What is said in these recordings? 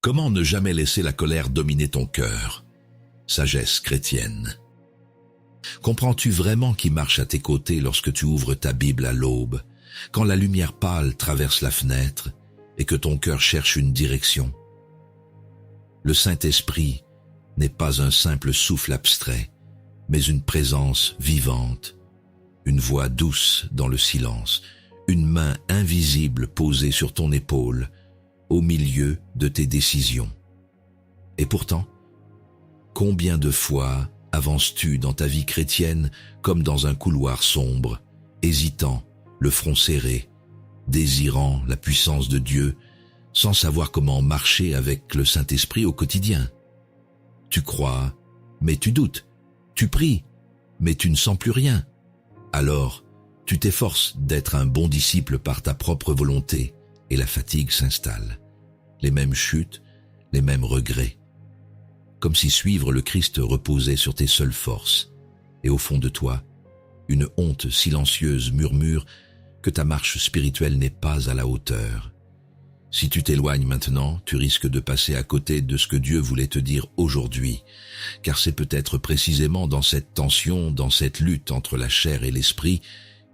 Comment ne jamais laisser la colère dominer ton cœur? Sagesse chrétienne. Comprends-tu vraiment qui marche à tes côtés lorsque tu ouvres ta Bible à l'aube, quand la lumière pâle traverse la fenêtre et que ton cœur cherche une direction? Le Saint-Esprit n'est pas un simple souffle abstrait, mais une présence vivante, une voix douce dans le silence, une main invisible posée sur ton épaule, au milieu de tes décisions. Et pourtant, combien de fois avances-tu dans ta vie chrétienne comme dans un couloir sombre, hésitant, le front serré, désirant la puissance de Dieu, sans savoir comment marcher avec le Saint-Esprit au quotidien? Tu crois, mais tu doutes. Tu pries, mais tu ne sens plus rien. Alors, tu t'efforces d'être un bon disciple par ta propre volonté, et la fatigue s'installe. Les mêmes chutes, les mêmes regrets. Comme si suivre le Christ reposait sur tes seules forces. Et au fond de toi, une honte silencieuse murmure que ta marche spirituelle n'est pas à la hauteur. Si tu t'éloignes maintenant, tu risques de passer à côté de ce que Dieu voulait te dire aujourd'hui, car c'est peut-être précisément dans cette tension, dans cette lutte entre la chair et l'esprit,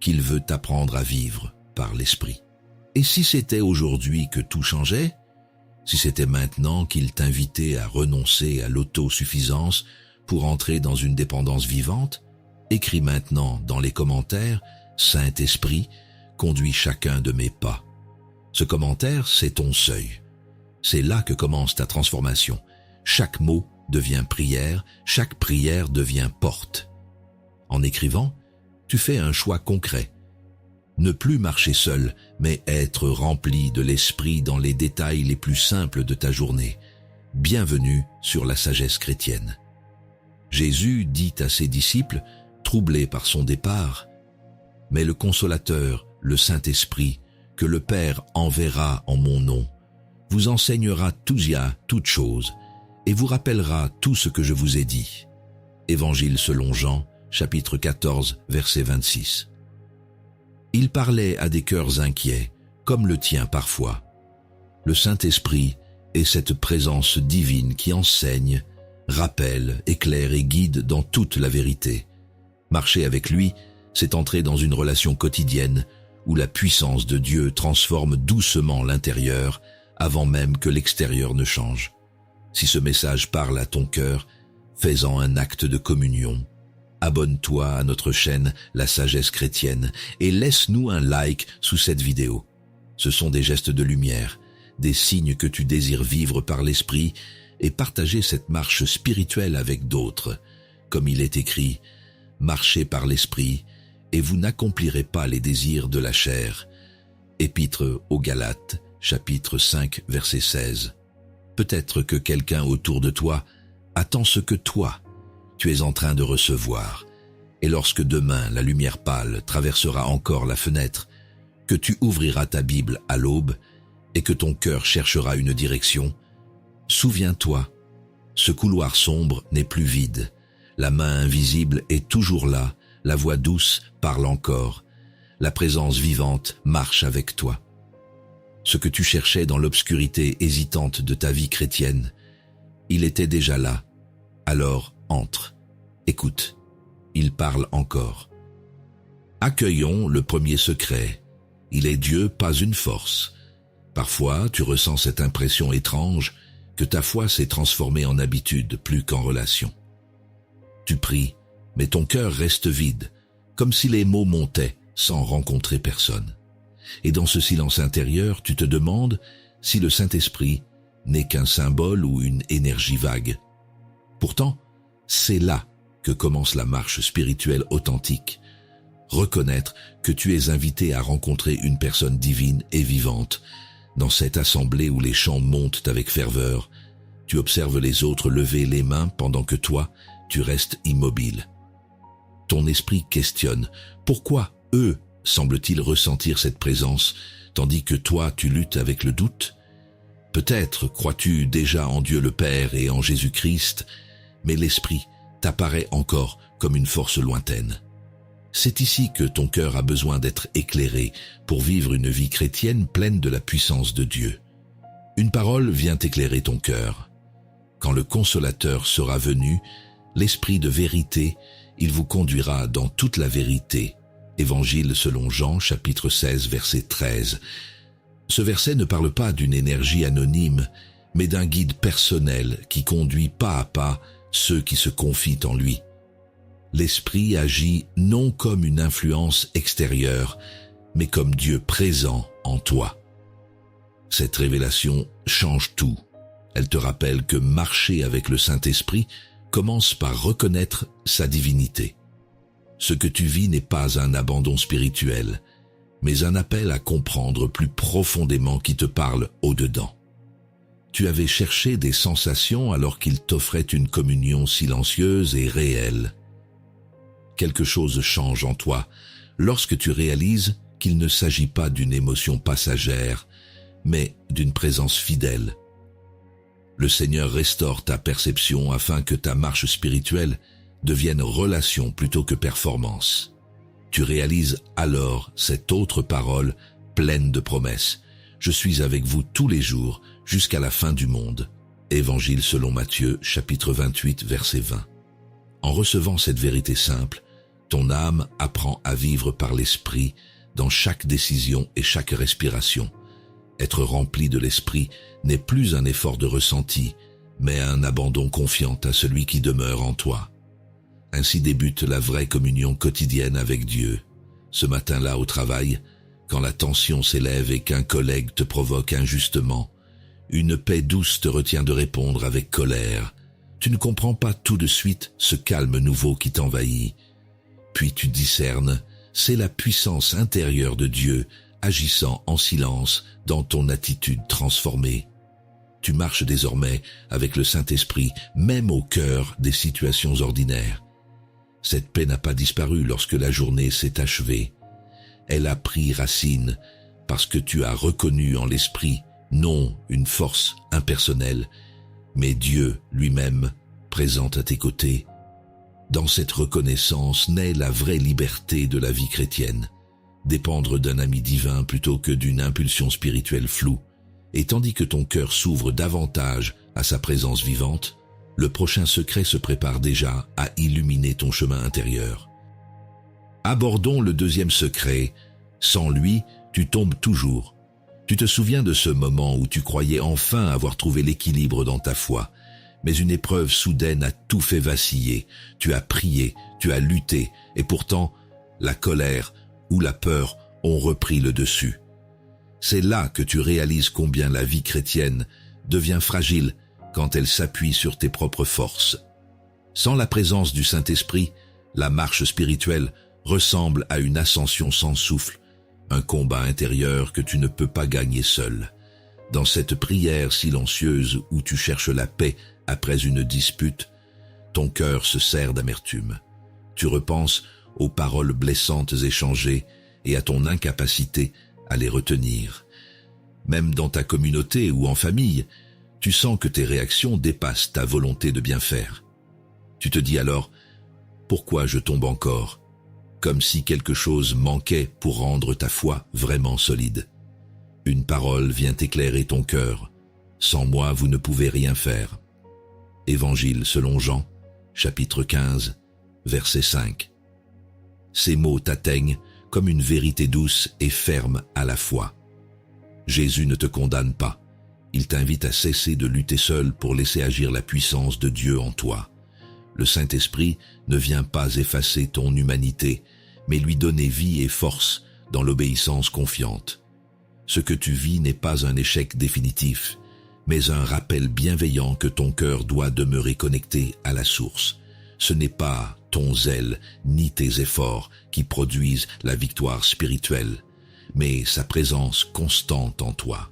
qu'il veut t'apprendre à vivre par l'esprit. Et si c'était aujourd'hui que tout changeait? Si c'était maintenant qu'il t'invitait à renoncer à l'autosuffisance pour entrer dans une dépendance vivante? Écris maintenant dans les commentaires « Saint-Esprit, conduis chacun de mes pas ». Ce commentaire, c'est ton seuil. C'est là que commence ta transformation. Chaque mot devient prière, chaque prière devient porte. En écrivant, tu fais un choix concret. Ne plus marcher seul, mais être rempli de l'esprit dans les détails les plus simples de ta journée. Bienvenue sur la sagesse chrétienne. Jésus dit à ses disciples, troublés par son départ, « Mais le Consolateur, le Saint-Esprit, que le Père enverra en mon nom, vous enseignera toutes choses, et vous rappellera tout ce que je vous ai dit. » Évangile selon Jean, chapitre 14, verset 26. Il parlait à des cœurs inquiets, comme le tien parfois. Le Saint-Esprit est cette présence divine qui enseigne, rappelle, éclaire et guide dans toute la vérité. Marcher avec lui, c'est entrer dans une relation quotidienne où la puissance de Dieu transforme doucement l'intérieur avant même que l'extérieur ne change. Si ce message parle à ton cœur, fais-en un acte de communion. Abonne-toi à notre chaîne La Sagesse Chrétienne et laisse-nous un like sous cette vidéo. Ce sont des gestes de lumière, des signes que tu désires vivre par l'Esprit et partager cette marche spirituelle avec d'autres. Comme il est écrit, « Marchez par l'Esprit et vous n'accomplirez pas les désirs de la chair. » Épître aux Galates, chapitre 5, verset 16. Peut-être que quelqu'un autour de toi attend ce que toi, tu es en train de recevoir, et lorsque demain la lumière pâle traversera encore la fenêtre, que tu ouvriras ta Bible à l'aube et que ton cœur cherchera une direction, souviens-toi, ce couloir sombre n'est plus vide, la main invisible est toujours là, la voix douce parle encore, la présence vivante marche avec toi. Ce que tu cherchais dans l'obscurité hésitante de ta vie chrétienne, il était déjà là, alors entre, écoute, il parle encore. Accueillons le premier secret. Il est Dieu, pas une force. Parfois, tu ressens cette impression étrange que ta foi s'est transformée en habitude plus qu'en relation. Tu pries, mais ton cœur reste vide, comme si les mots montaient sans rencontrer personne. Et dans ce silence intérieur, tu te demandes si le Saint-Esprit n'est qu'un symbole ou une énergie vague. Pourtant, c'est là que commence la marche spirituelle authentique. Reconnaître que tu es invité à rencontrer une personne divine et vivante. Dans cette assemblée où les chants montent avec ferveur, tu observes les autres lever les mains pendant que toi, tu restes immobile. Ton esprit questionne. Pourquoi eux semblent-ils ressentir cette présence, tandis que toi, tu luttes avec le doute? Peut-être crois-tu déjà en Dieu le Père et en Jésus-Christ, mais l'Esprit t'apparaît encore comme une force lointaine. C'est ici que ton cœur a besoin d'être éclairé pour vivre une vie chrétienne pleine de la puissance de Dieu. Une parole vient éclairer ton cœur. Quand le Consolateur sera venu, l'Esprit de vérité, il vous conduira dans toute la vérité. Évangile selon Jean, chapitre 16, verset 13. Ce verset ne parle pas d'une énergie anonyme, mais d'un guide personnel qui conduit pas à pas ceux qui se confient en lui. L'Esprit agit non comme une influence extérieure, mais comme Dieu présent en toi. Cette révélation change tout. Elle te rappelle que marcher avec le Saint-Esprit commence par reconnaître sa divinité. Ce que tu vis n'est pas un abandon spirituel, mais un appel à comprendre plus profondément qui te parle au-dedans. Tu avais cherché des sensations alors qu'il t'offrait une communion silencieuse et réelle. Quelque chose change en toi lorsque tu réalises qu'il ne s'agit pas d'une émotion passagère, mais d'une présence fidèle. Le Seigneur restaure ta perception afin que ta marche spirituelle devienne relation plutôt que performance. Tu réalises alors cette autre parole pleine de promesses. Je suis avec vous tous les jours jusqu'à la fin du monde. Évangile selon Matthieu, chapitre 28, verset 20. En recevant cette vérité simple, ton âme apprend à vivre par l'Esprit dans chaque décision et chaque respiration. Être rempli de l'Esprit n'est plus un effort de ressenti, mais un abandon confiant à celui qui demeure en toi. Ainsi débute la vraie communion quotidienne avec Dieu. Ce matin-là au travail, quand la tension s'élève et qu'un collègue te provoque injustement, une paix douce te retient de répondre avec colère. Tu ne comprends pas tout de suite ce calme nouveau qui t'envahit. Puis tu discernes, c'est la puissance intérieure de Dieu agissant en silence dans ton attitude transformée. Tu marches désormais avec le Saint-Esprit, même au cœur des situations ordinaires. Cette paix n'a pas disparu lorsque la journée s'est achevée. Elle a pris racine parce que tu as reconnu en l'Esprit non une force impersonnelle, mais Dieu lui-même présent à tes côtés. Dans cette reconnaissance naît la vraie liberté de la vie chrétienne. Dépendre d'un ami divin plutôt que d'une impulsion spirituelle floue. Et tandis que ton cœur s'ouvre davantage à sa présence vivante, le prochain secret se prépare déjà à illuminer ton chemin intérieur. Abordons le deuxième secret. Sans lui, tu tombes toujours. Tu te souviens de ce moment où tu croyais enfin avoir trouvé l'équilibre dans ta foi, mais une épreuve soudaine a tout fait vaciller. Tu as prié, tu as lutté, et pourtant, la colère ou la peur ont repris le dessus. C'est là que tu réalises combien la vie chrétienne devient fragile quand elle s'appuie sur tes propres forces. Sans la présence du Saint-Esprit, la marche spirituelle ressemble à une ascension sans souffle, un combat intérieur que tu ne peux pas gagner seul. Dans cette prière silencieuse où tu cherches la paix après une dispute, ton cœur se serre d'amertume. Tu repenses aux paroles blessantes échangées et à ton incapacité à les retenir. Même dans ta communauté ou en famille, tu sens que tes réactions dépassent ta volonté de bien faire. Tu te dis alors, pourquoi je tombe encore? Comme si quelque chose manquait pour rendre ta foi vraiment solide. Une parole vient éclairer ton cœur. Sans moi, vous ne pouvez rien faire. Évangile selon Jean, chapitre 15, verset 5. Ces mots t'atteignent comme une vérité douce et ferme à la fois. Jésus ne te condamne pas. Il t'invite à cesser de lutter seul pour laisser agir la puissance de Dieu en toi. Le Saint-Esprit ne vient pas effacer ton humanité, mais lui donner vie et force dans l'obéissance confiante. Ce que tu vis n'est pas un échec définitif, mais un rappel bienveillant que ton cœur doit demeurer connecté à la source. Ce n'est pas ton zèle ni tes efforts qui produisent la victoire spirituelle, mais sa présence constante en toi.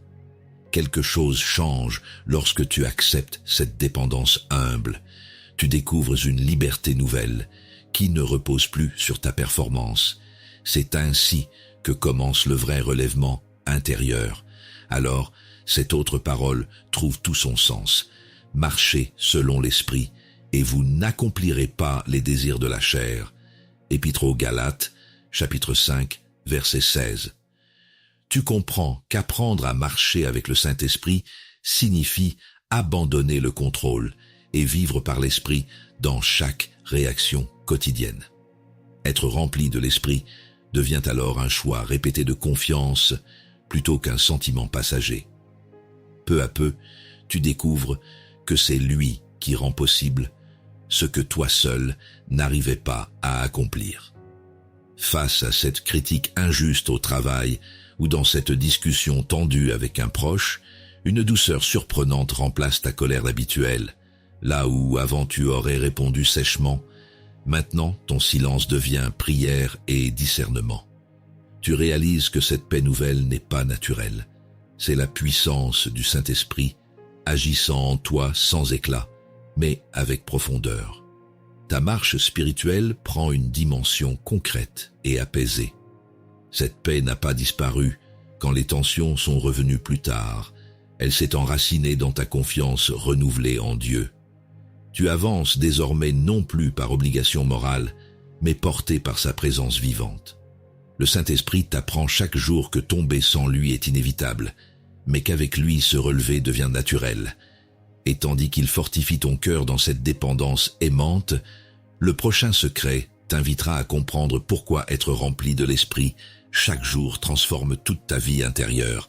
Quelque chose change lorsque tu acceptes cette dépendance humble. Tu découvres une liberté nouvelle qui ne repose plus sur ta performance. C'est ainsi que commence le vrai relèvement intérieur. Alors, cette autre parole trouve tout son sens. Marchez selon l'Esprit, et vous n'accomplirez pas les désirs de la chair. Épître aux Galates, chapitre 5, verset 16. Tu comprends qu'apprendre à marcher avec le Saint-Esprit signifie abandonner le contrôle et vivre par l'esprit dans chaque réaction quotidienne. Être rempli de l'esprit devient alors un choix répété de confiance plutôt qu'un sentiment passager. Peu à peu, tu découvres que c'est lui qui rend possible ce que toi seul n'arrivais pas à accomplir. Face à cette critique injuste au travail ou dans cette discussion tendue avec un proche, une douceur surprenante remplace ta colère habituelle. Là où avant tu aurais répondu sèchement, maintenant ton silence devient prière et discernement. Tu réalises que cette paix nouvelle n'est pas naturelle. C'est la puissance du Saint-Esprit agissant en toi sans éclat, mais avec profondeur. Ta marche spirituelle prend une dimension concrète et apaisée. Cette paix n'a pas disparu quand les tensions sont revenues plus tard. Elle s'est enracinée dans ta confiance renouvelée en Dieu. Tu avances désormais non plus par obligation morale, mais porté par sa présence vivante. Le Saint-Esprit t'apprend chaque jour que tomber sans lui est inévitable, mais qu'avec lui se relever devient naturel. Et tandis qu'il fortifie ton cœur dans cette dépendance aimante, le prochain secret t'invitera à comprendre pourquoi être rempli de l'Esprit chaque jour transforme toute ta vie intérieure.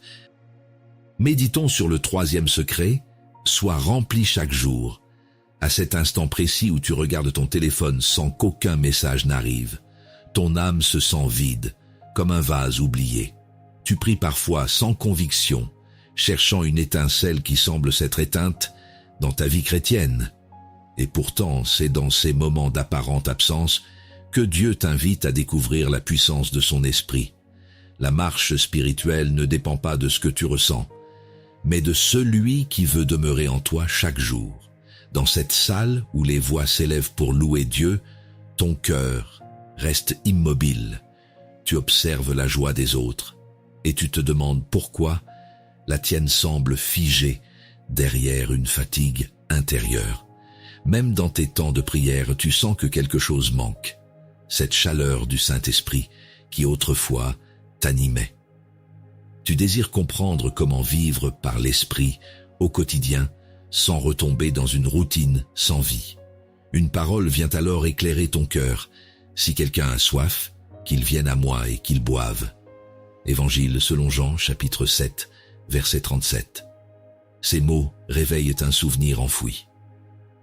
Méditons sur le troisième secret, sois rempli chaque jour. À cet instant précis où tu regardes ton téléphone sans qu'aucun message n'arrive, ton âme se sent vide, comme un vase oublié. Tu pries parfois sans conviction, cherchant une étincelle qui semble s'être éteinte dans ta vie chrétienne. Et pourtant, c'est dans ces moments d'apparente absence que Dieu t'invite à découvrir la puissance de son esprit. La marche spirituelle ne dépend pas de ce que tu ressens, mais de celui qui veut demeurer en toi chaque jour. Dans cette salle où les voix s'élèvent pour louer Dieu, ton cœur reste immobile. Tu observes la joie des autres et tu te demandes pourquoi la tienne semble figée derrière une fatigue intérieure. Même dans tes temps de prière, tu sens que quelque chose manque. Cette chaleur du Saint-Esprit qui autrefois t'animait. Tu désires comprendre comment vivre par l'Esprit au quotidien sans retomber dans une routine sans vie. Une parole vient alors éclairer ton cœur. Si quelqu'un a soif, qu'il vienne à moi et qu'il boive. Évangile selon Jean, chapitre 7, verset 37. Ces mots réveillent un souvenir enfoui.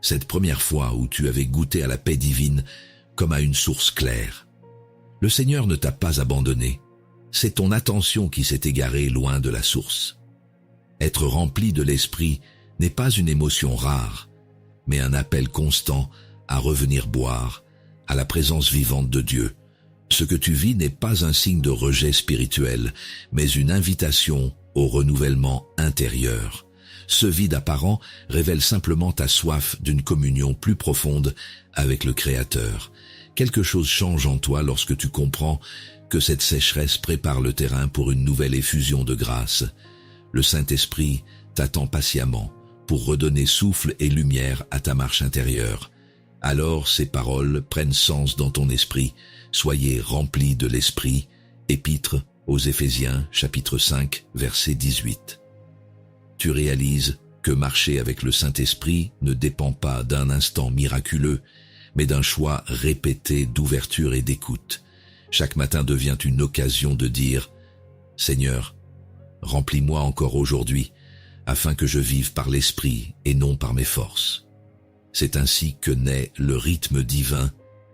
Cette première fois où tu avais goûté à la paix divine comme à une source claire. Le Seigneur ne t'a pas abandonné. C'est ton attention qui s'est égarée loin de la source. Être rempli de l'Esprit n'est pas une émotion rare, mais un appel constant à revenir boire à la présence vivante de Dieu. Ce que tu vis n'est pas un signe de rejet spirituel, mais une invitation au renouvellement intérieur. Ce vide apparent révèle simplement ta soif d'une communion plus profonde avec le Créateur. Quelque chose change en toi lorsque tu comprends que cette sécheresse prépare le terrain pour une nouvelle effusion de grâce. Le Saint-Esprit t'attend patiemment pour redonner souffle et lumière à ta marche intérieure. Alors ces paroles prennent sens dans ton esprit. Soyez remplis de l'Esprit. Épître aux Éphésiens, chapitre 5, verset 18. Tu réalises que marcher avec le Saint-Esprit ne dépend pas d'un instant miraculeux, mais d'un choix répété d'ouverture et d'écoute. Chaque matin devient une occasion de dire « Seigneur, remplis-moi encore aujourd'hui, afin que je vive par l'Esprit et non par mes forces. » C'est ainsi que naît le rythme divin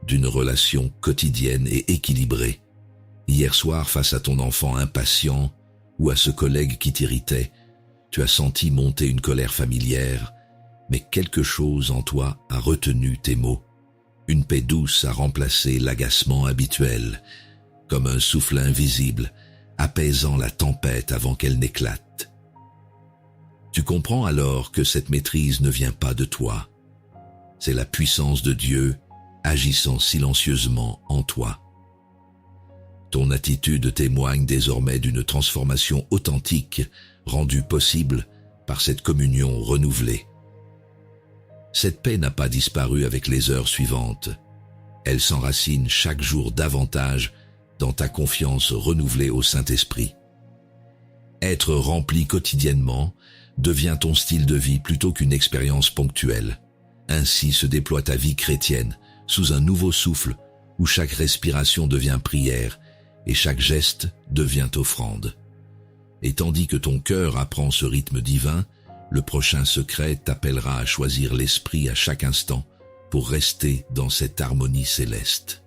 d'une relation quotidienne et équilibrée. Hier soir, face à ton enfant impatient ou à ce collègue qui t'irritait, tu as senti monter une colère familière, mais quelque chose en toi a retenu tes mots. Une paix douce a remplacé l'agacement habituel, comme un souffle invisible, apaisant la tempête avant qu'elle n'éclate. Tu comprends alors que cette maîtrise ne vient pas de toi. C'est la puissance de Dieu agissant silencieusement en toi. Ton attitude témoigne désormais d'une transformation authentique rendue possible par cette communion renouvelée. Cette paix n'a pas disparu avec les heures suivantes. Elle s'enracine chaque jour davantage dans ta confiance renouvelée au Saint-Esprit. Être rempli quotidiennement devient ton style de vie plutôt qu'une expérience ponctuelle. Ainsi se déploie ta vie chrétienne sous un nouveau souffle où chaque respiration devient prière et chaque geste devient offrande. Et tandis que ton cœur apprend ce rythme divin, le prochain secret t'appellera à choisir l'esprit à chaque instant pour rester dans cette harmonie céleste.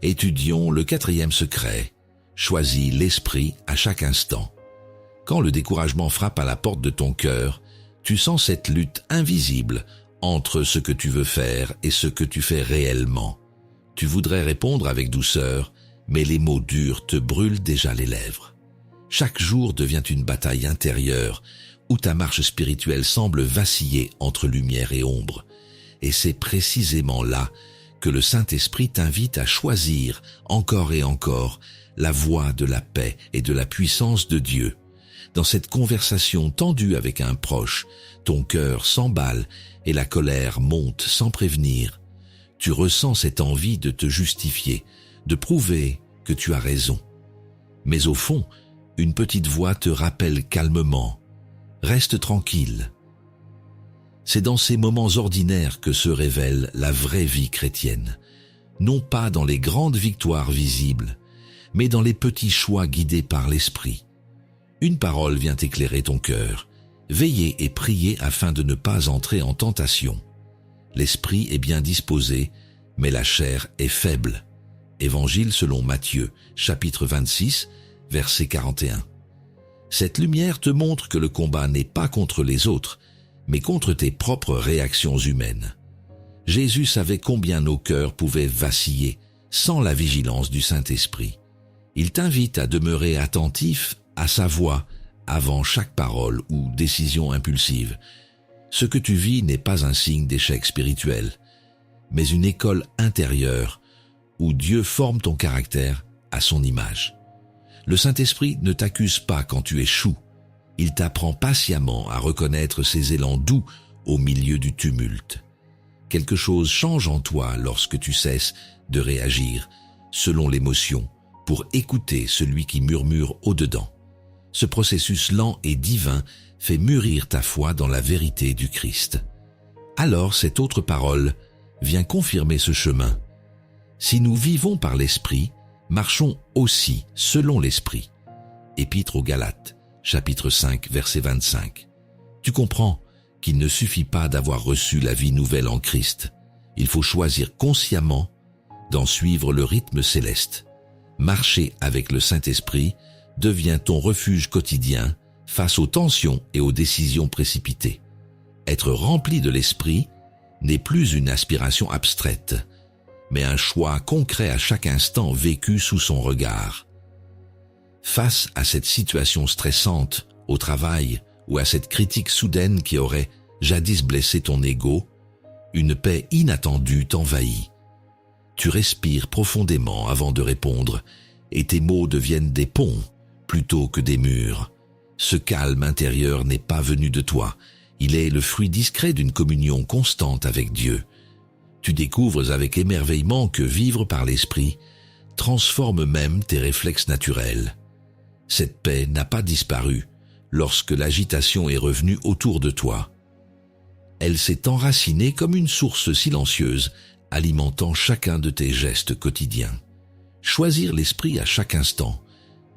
Étudions le 4e secret. Choisis l'esprit à chaque instant. Quand le découragement frappe à la porte de ton cœur, tu sens cette lutte invisible entre ce que tu veux faire et ce que tu fais réellement. Tu voudrais répondre avec douceur, mais les mots durs te brûlent déjà les lèvres. Chaque jour devient une bataille intérieure où ta marche spirituelle semble vaciller entre lumière et ombre. Et c'est précisément là que le Saint-Esprit t'invite à choisir encore et encore la voie de la paix et de la puissance de Dieu. Dans cette conversation tendue avec un proche, ton cœur s'emballe et la colère monte sans prévenir. Tu ressens cette envie de te justifier, de prouver que tu as raison. Mais au fond, une petite voix te rappelle calmement « Reste tranquille ». C'est dans ces moments ordinaires que se révèle la vraie vie chrétienne, non pas dans les grandes victoires visibles, mais dans les petits choix guidés par l'Esprit. Une parole vient éclairer ton cœur. Veillez et priez afin de ne pas entrer en tentation. L'esprit est bien disposé, mais la chair est faible. Évangile selon Matthieu, chapitre 26, verset 41. Cette lumière te montre que le combat n'est pas contre les autres, mais contre tes propres réactions humaines. Jésus savait combien nos cœurs pouvaient vaciller sans la vigilance du Saint-Esprit. Il t'invite à demeurer attentif à sa voix avant chaque parole ou décision impulsive. Ce que tu vis n'est pas un signe d'échec spirituel, mais une école intérieure où Dieu forme ton caractère à son image. Le Saint-Esprit ne t'accuse pas quand tu échoues. Il t'apprend patiemment à reconnaître ses élans doux au milieu du tumulte. Quelque chose change en toi lorsque tu cesses de réagir selon l'émotion pour écouter celui qui murmure au-dedans. Ce processus lent et divin fait mûrir ta foi dans la vérité du Christ. Alors cette autre parole vient confirmer ce chemin. Si nous vivons par l'Esprit, marchons aussi selon l'Esprit. Épître aux Galates, chapitre 5, verset 25. Tu comprends qu'il ne suffit pas d'avoir reçu la vie nouvelle en Christ. Il faut choisir consciemment d'en suivre le rythme céleste. Marcher avec le Saint-Esprit devient ton refuge quotidien face aux tensions et aux décisions précipitées. Être rempli de l'Esprit n'est plus une aspiration abstraite, mais un choix concret à chaque instant vécu sous son regard. Face à cette situation stressante au travail ou à cette critique soudaine qui aurait jadis blessé ton ego, une paix inattendue t'envahit. Tu respires profondément avant de répondre et tes mots deviennent des ponts plutôt que des murs. Ce calme intérieur n'est pas venu de toi, il est le fruit discret d'une communion constante avec Dieu. Tu découvres avec émerveillement que vivre par l'Esprit transforme même tes réflexes naturels. Cette paix n'a pas disparu lorsque l'agitation est revenue autour de toi. Elle s'est enracinée comme une source silencieuse, alimentant chacun de tes gestes quotidiens. Choisir l'Esprit à chaque instant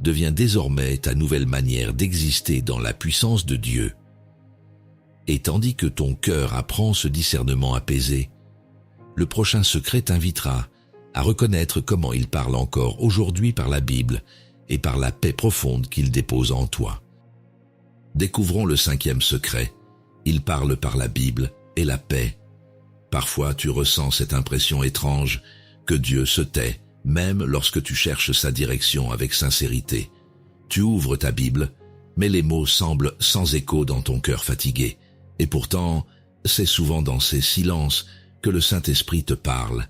devient désormais ta nouvelle manière d'exister dans la puissance de Dieu. Et tandis que ton cœur apprend ce discernement apaisé, le prochain secret t'invitera à reconnaître comment il parle encore aujourd'hui par la Bible et par la paix profonde qu'il dépose en toi. Découvrons le 5e secret. Il parle par la Bible et la paix. Parfois tu ressens cette impression étrange que Dieu se tait, même lorsque tu cherches sa direction avec sincérité. Tu ouvres ta Bible, mais les mots semblent sans écho dans ton cœur fatigué. Et pourtant, c'est souvent dans ces silences que le Saint-Esprit te parle,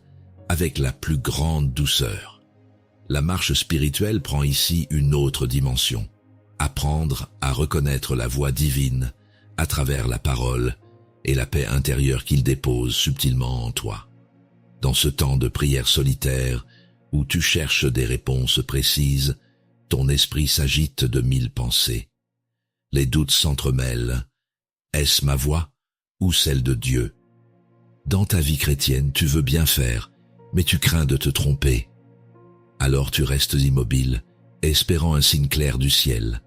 avec la plus grande douceur. La marche spirituelle prend ici une autre dimension. Apprendre à reconnaître la voix divine à travers la parole et la paix intérieure qu'il dépose subtilement en toi. Dans ce temps de prière solitaire, où tu cherches des réponses précises, ton esprit s'agite de 1000 pensées. Les doutes s'entremêlent. Est-ce ma voix ou celle de Dieu? Dans ta vie chrétienne, tu veux bien faire, mais tu crains de te tromper. Alors tu restes immobile, espérant un signe clair du ciel,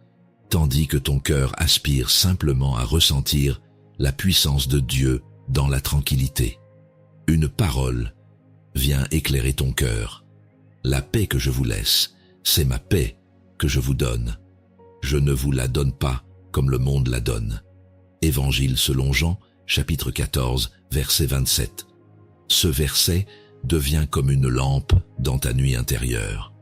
tandis que ton cœur aspire simplement à ressentir la puissance de Dieu dans la tranquillité. Une parole vient éclairer ton cœur. La paix que je vous laisse, c'est ma paix que je vous donne. Je ne vous la donne pas comme le monde la donne. Évangile selon Jean, chapitre 14, verset 27. Ce verset devient comme une lampe dans ta nuit intérieure.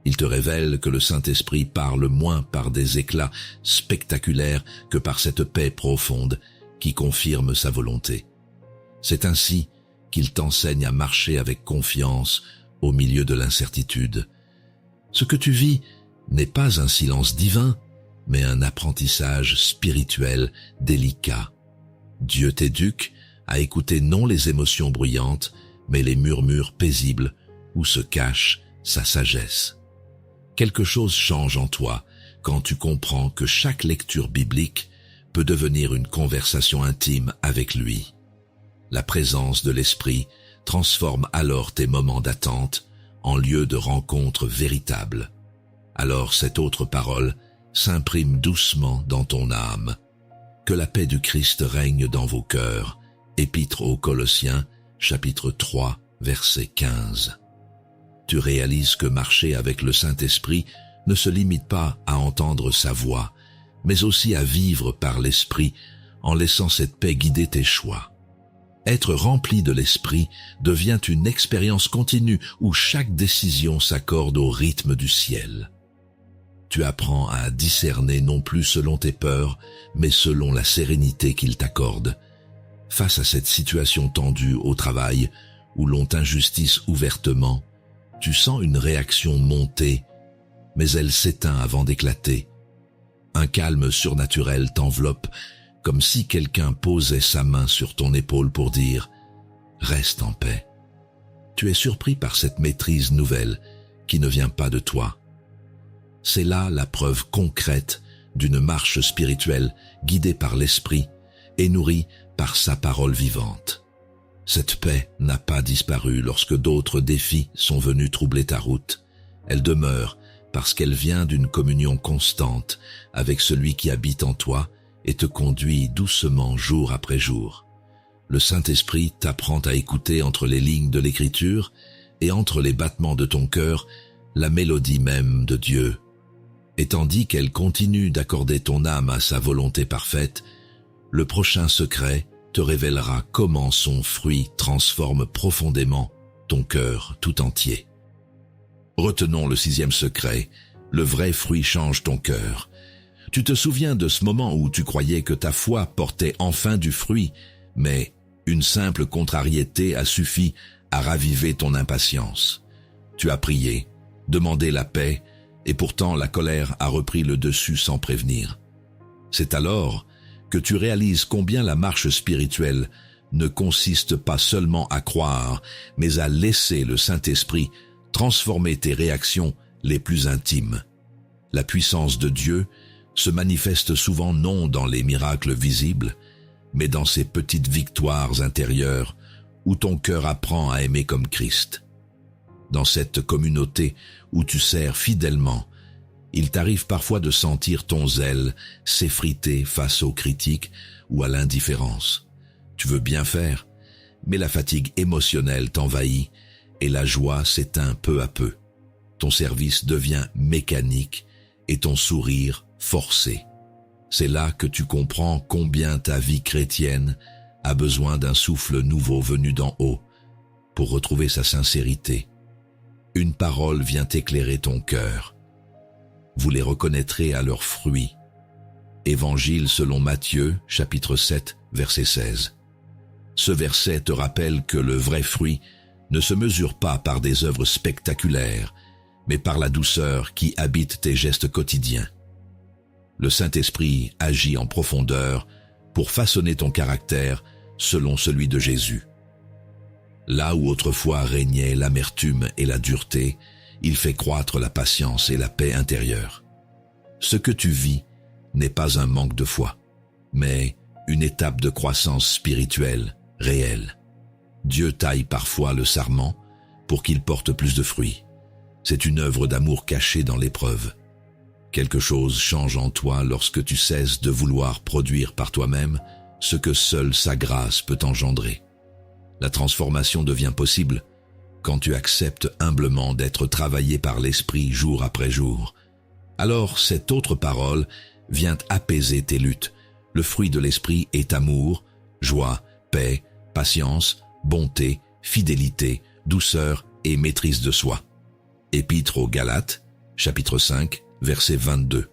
Il te révèle que le Saint-Esprit parle moins par des éclats spectaculaires que par cette paix profonde qui confirme sa volonté. C'est ainsi qu'il t'enseigne à marcher avec confiance au milieu de l'incertitude. Ce que tu vis n'est pas un silence divin, mais un apprentissage spirituel délicat. Dieu t'éduque à écouter non les émotions bruyantes, mais les murmures paisibles où se cache sa sagesse. Quelque chose change en toi quand tu comprends que chaque lecture biblique peut devenir une conversation intime avec lui. La présence de l'Esprit transforme alors tes moments d'attente en lieu de rencontre véritable. Alors cette autre parole s'imprime doucement dans ton âme. Que la paix du Christ règne dans vos cœurs. Épître aux Colossiens, chapitre 3, verset 15. Tu réalises que marcher avec le Saint-Esprit ne se limite pas à entendre sa voix, mais aussi à vivre par l'Esprit en laissant cette paix guider tes choix. Être rempli de l'Esprit devient une expérience continue où chaque décision s'accorde au rythme du ciel. Tu apprends à discerner non plus selon tes peurs, mais selon la sérénité qu'il t'accorde. Face à cette situation tendue au travail, où l'on t'injustice ouvertement, tu sens une réaction monter, mais elle s'éteint avant d'éclater. Un calme surnaturel t'enveloppe, comme si quelqu'un posait sa main sur ton épaule pour dire « Reste en paix ». Tu es surpris par cette maîtrise nouvelle qui ne vient pas de toi. C'est là la preuve concrète d'une marche spirituelle guidée par l'Esprit et nourrie par sa parole vivante. Cette paix n'a pas disparu lorsque d'autres défis sont venus troubler ta route. Elle demeure parce qu'elle vient d'une communion constante avec celui qui habite en toi et te conduit doucement jour après jour. Le Saint-Esprit t'apprend à écouter entre les lignes de l'Écriture et entre les battements de ton cœur la mélodie même de Dieu. Et tandis qu'elle continue d'accorder ton âme à sa volonté parfaite, le prochain secret te révélera comment son fruit transforme profondément ton cœur tout entier. Retenons le 6e secret, le vrai fruit change ton cœur. Tu te souviens de ce moment où tu croyais que ta foi portait enfin du fruit, mais une simple contrariété a suffi à raviver ton impatience. Tu as prié, demandé la paix, et pourtant la colère a repris le dessus sans prévenir. C'est alors que tu réalises combien la marche spirituelle ne consiste pas seulement à croire, mais à laisser le Saint-Esprit transformer tes réactions les plus intimes. La puissance de Dieu se manifeste souvent non dans les miracles visibles, mais dans ces petites victoires intérieures où ton cœur apprend à aimer comme Christ. Dans cette communauté où tu sers fidèlement, il t'arrive parfois de sentir ton zèle s'effriter face aux critiques ou à l'indifférence. Tu veux bien faire, mais la fatigue émotionnelle t'envahit et la joie s'éteint peu à peu. Ton service devient mécanique et ton sourire forcé. C'est là que tu comprends combien ta vie chrétienne a besoin d'un souffle nouveau venu d'en haut pour retrouver sa sincérité. Une parole vient éclairer ton cœur. Vous les reconnaîtrez à leurs fruits. Évangile selon Matthieu, chapitre 7, verset 16. Ce verset te rappelle que le vrai fruit ne se mesure pas par des œuvres spectaculaires, mais par la douceur qui habite tes gestes quotidiens. Le Saint-Esprit agit en profondeur pour façonner ton caractère selon celui de Jésus. Là où autrefois régnait l'amertume et la dureté, il fait croître la patience et la paix intérieure. Ce que tu vis n'est pas un manque de foi, mais une étape de croissance spirituelle réelle. Dieu taille parfois le sarment pour qu'il porte plus de fruits. C'est une œuvre d'amour cachée dans l'épreuve. Quelque chose change en toi lorsque tu cesses de vouloir produire par toi-même ce que seule sa grâce peut engendrer. La transformation devient possible quand tu acceptes humblement d'être travaillé par l'Esprit jour après jour. Alors cette autre parole vient apaiser tes luttes. Le fruit de l'Esprit est amour, joie, paix, patience, bonté, fidélité, douceur et maîtrise de soi. Épître aux Galates, chapitre 5, verset 22.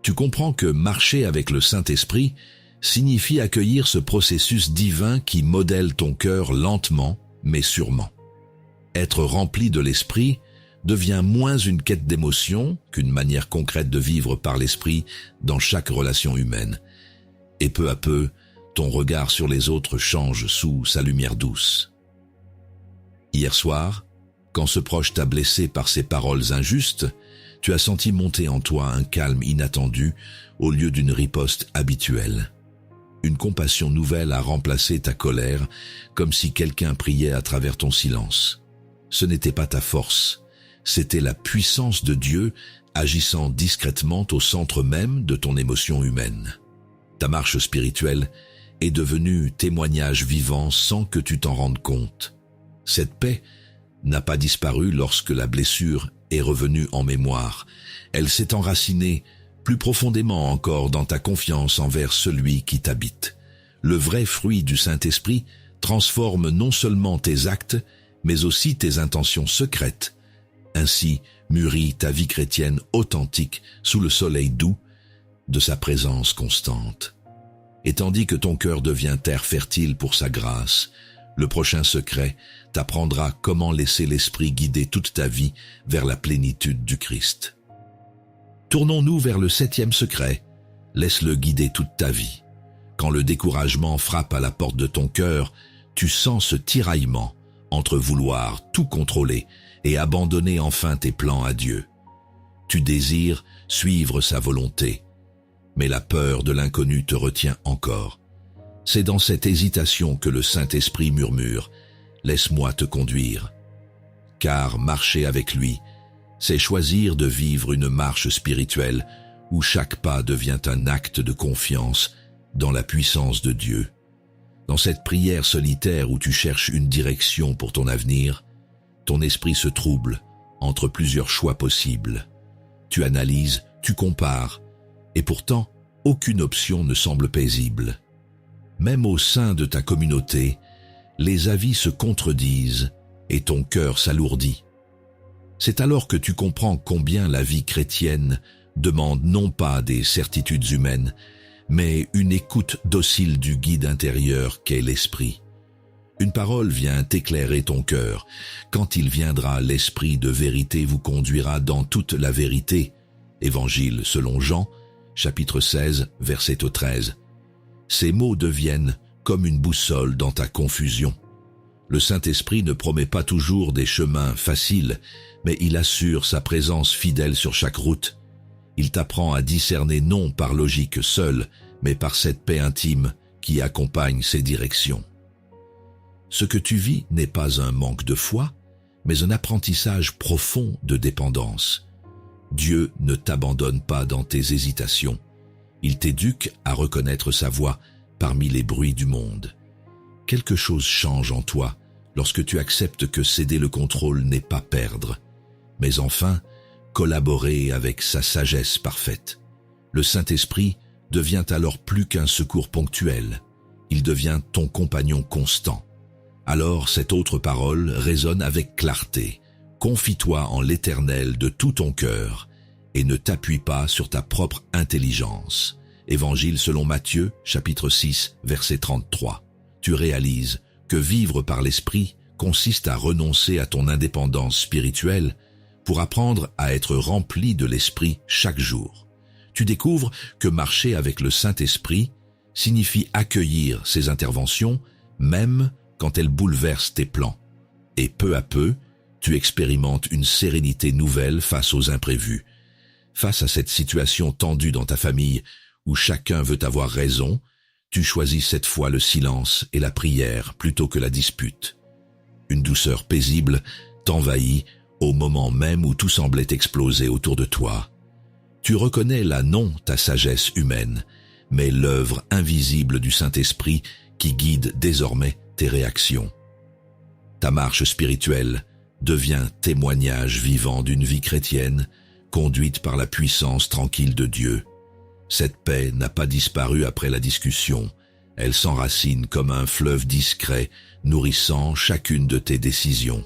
Tu comprends que marcher avec le Saint-Esprit signifie accueillir ce processus divin qui modèle ton cœur lentement mais sûrement. Être rempli de l'Esprit devient moins une quête d'émotion qu'une manière concrète de vivre par l'Esprit dans chaque relation humaine. Et peu à peu, ton regard sur les autres change sous sa lumière douce. Hier soir, quand ce proche t'a blessé par ses paroles injustes, tu as senti monter en toi un calme inattendu au lieu d'une riposte habituelle. Une compassion nouvelle a remplacé ta colère, comme si quelqu'un priait à travers ton silence. Ce n'était pas ta force, c'était la puissance de Dieu agissant discrètement au centre même de ton émotion humaine. Ta marche spirituelle est devenue témoignage vivant sans que tu t'en rendes compte. Cette paix n'a pas disparu lorsque la blessure est revenue en mémoire. Elle s'est enracinée plus profondément encore dans ta confiance envers celui qui t'habite. Le vrai fruit du Saint-Esprit transforme non seulement tes actes, mais aussi tes intentions secrètes. Ainsi mûrit ta vie chrétienne authentique sous le soleil doux de sa présence constante. Et tandis que ton cœur devient terre fertile pour sa grâce, le prochain secret t'apprendra comment laisser l'Esprit guider toute ta vie vers la plénitude du Christ. Tournons-nous vers le 7e secret. Laisse-le guider toute ta vie. Quand le découragement frappe à la porte de ton cœur, tu sens ce tiraillement entre vouloir tout contrôler et abandonner enfin tes plans à Dieu. Tu désires suivre sa volonté, mais la peur de l'inconnu te retient encore. C'est dans cette hésitation que le Saint-Esprit murmure « Laisse-moi te conduire ». Car marcher avec lui, c'est choisir de vivre une marche spirituelle où chaque pas devient un acte de confiance dans la puissance de Dieu. Dans cette prière solitaire où tu cherches une direction pour ton avenir, ton esprit se trouble entre plusieurs choix possibles. Tu analyses, tu compares, et pourtant, aucune option ne semble paisible. Même au sein de ta communauté, les avis se contredisent et ton cœur s'alourdit. C'est alors que tu comprends combien la vie chrétienne demande non pas des certitudes humaines, mais une écoute docile du guide intérieur qu'est l'Esprit. Une parole vient éclairer ton cœur. Quand il viendra, l'Esprit de vérité vous conduira dans toute la vérité. Évangile selon Jean, chapitre 16, verset 13. Ces mots deviennent comme une boussole dans ta confusion. Le Saint-Esprit ne promet pas toujours des chemins faciles, mais il assure sa présence fidèle sur chaque route. Il t'apprend à discerner non par logique seule, mais par cette paix intime qui accompagne ses directions. Ce que tu vis n'est pas un manque de foi, mais un apprentissage profond de dépendance. Dieu ne t'abandonne pas dans tes hésitations. Il t'éduque à reconnaître sa voix parmi les bruits du monde. Quelque chose change en toi lorsque tu acceptes que céder le contrôle n'est pas perdre, mais enfin collaborer avec sa sagesse parfaite. Le Saint-Esprit devient alors plus qu'un secours ponctuel. Il devient ton compagnon constant. Alors cette autre parole résonne avec clarté. Confie-toi en l'Éternel de tout ton cœur et ne t'appuie pas sur ta propre intelligence. Évangile selon Matthieu, chapitre 6, verset 33. Tu réalises que vivre par l'Esprit consiste à renoncer à ton indépendance spirituelle pour apprendre à être rempli de l'Esprit chaque jour. Tu découvres que marcher avec le Saint-Esprit signifie accueillir ses interventions, même quand elles bouleversent tes plans. Et peu à peu, tu expérimentes une sérénité nouvelle face aux imprévus. Face à cette situation tendue dans ta famille, où chacun veut avoir raison, tu choisis cette fois le silence et la prière plutôt que la dispute. Une douceur paisible t'envahit au moment même où tout semblait exploser autour de toi. Tu reconnais là non ta sagesse humaine, mais l'œuvre invisible du Saint-Esprit qui guide désormais tes réactions. Ta marche spirituelle devient témoignage vivant d'une vie chrétienne conduite par la puissance tranquille de Dieu. Cette paix n'a pas disparu après la discussion, elle s'enracine comme un fleuve discret nourrissant chacune de tes décisions.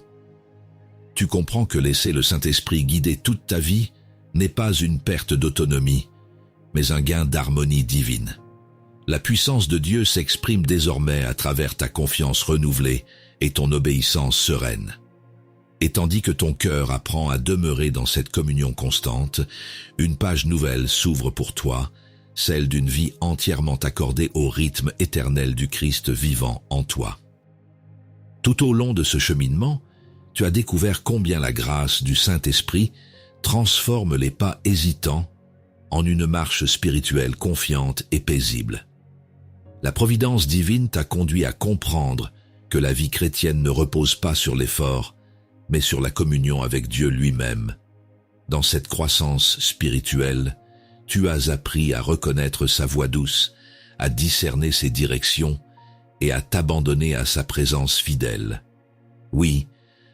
Tu comprends que laisser le Saint-Esprit guider toute ta vie n'est pas une perte d'autonomie, mais un gain d'harmonie divine. La puissance de Dieu s'exprime désormais à travers ta confiance renouvelée et ton obéissance sereine. Et tandis que ton cœur apprend à demeurer dans cette communion constante, une page nouvelle s'ouvre pour toi, celle d'une vie entièrement accordée au rythme éternel du Christ vivant en toi. Tout au long de ce cheminement, tu as découvert combien la grâce du Saint-Esprit transforme les pas hésitants en une marche spirituelle confiante et paisible. La providence divine t'a conduit à comprendre que la vie chrétienne ne repose pas sur l'effort, mais sur la communion avec Dieu lui-même. Dans cette croissance spirituelle, tu as appris à reconnaître sa voix douce, à discerner ses directions et à t'abandonner à sa présence fidèle. Oui,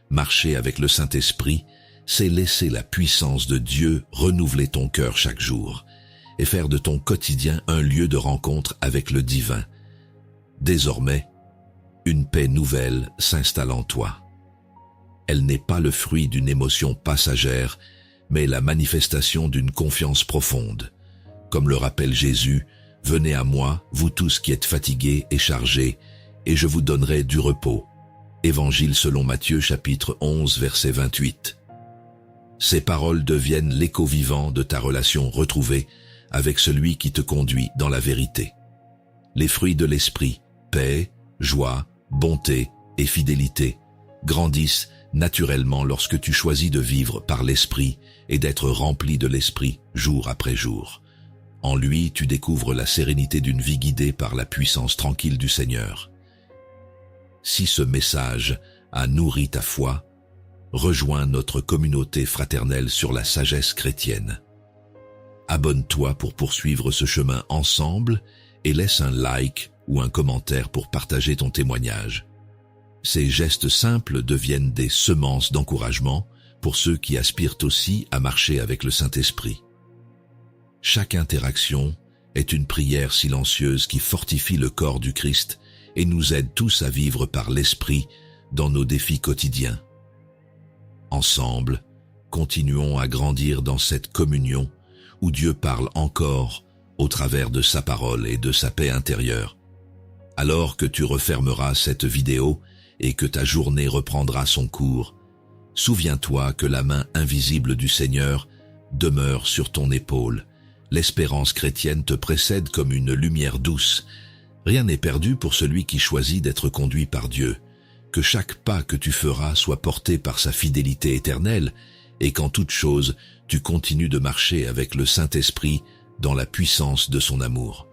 marcher avec le Saint-Esprit, c'est laisser la puissance de Dieu renouveler ton cœur chaque jour et faire de ton quotidien un lieu de rencontre avec le divin. Désormais, une paix nouvelle s'installe en toi. Elle n'est pas le fruit d'une émotion passagère, mais la manifestation d'une confiance profonde. Comme le rappelle Jésus, « Venez à moi, vous tous qui êtes fatigués et chargés, et je vous donnerai du repos. » Évangile selon Matthieu chapitre 11 verset 28. Ces paroles deviennent l'écho vivant de ta relation retrouvée avec celui qui te conduit dans la vérité. Les fruits de l'esprit, paix, joie, bonté et fidélité, grandissent naturellement lorsque tu choisis de vivre par l'esprit et d'être rempli de l'esprit jour après jour. En lui, tu découvres la sérénité d'une vie guidée par la puissance tranquille du Seigneur. Si ce message a nourri ta foi, rejoins notre communauté fraternelle sur la sagesse chrétienne. Abonne-toi pour poursuivre ce chemin ensemble et laisse un like ou un commentaire pour partager ton témoignage. Ces gestes simples deviennent des semences d'encouragement pour ceux qui aspirent aussi à marcher avec le Saint-Esprit. Chaque interaction est une prière silencieuse qui fortifie le corps du Christ et nous aide tous à vivre par l'Esprit dans nos défis quotidiens. Ensemble, continuons à grandir dans cette communion où Dieu parle encore au travers de sa parole et de sa paix intérieure. Alors que tu refermeras cette vidéo et que ta journée reprendra son cours, souviens-toi que la main invisible du Seigneur demeure sur ton épaule. L'espérance chrétienne te précède comme une lumière douce. Rien n'est perdu pour celui qui choisit d'être conduit par Dieu. Que chaque pas que tu feras soit porté par sa fidélité éternelle et qu'en toute chose, tu continues de marcher avec le Saint-Esprit dans la puissance de son amour.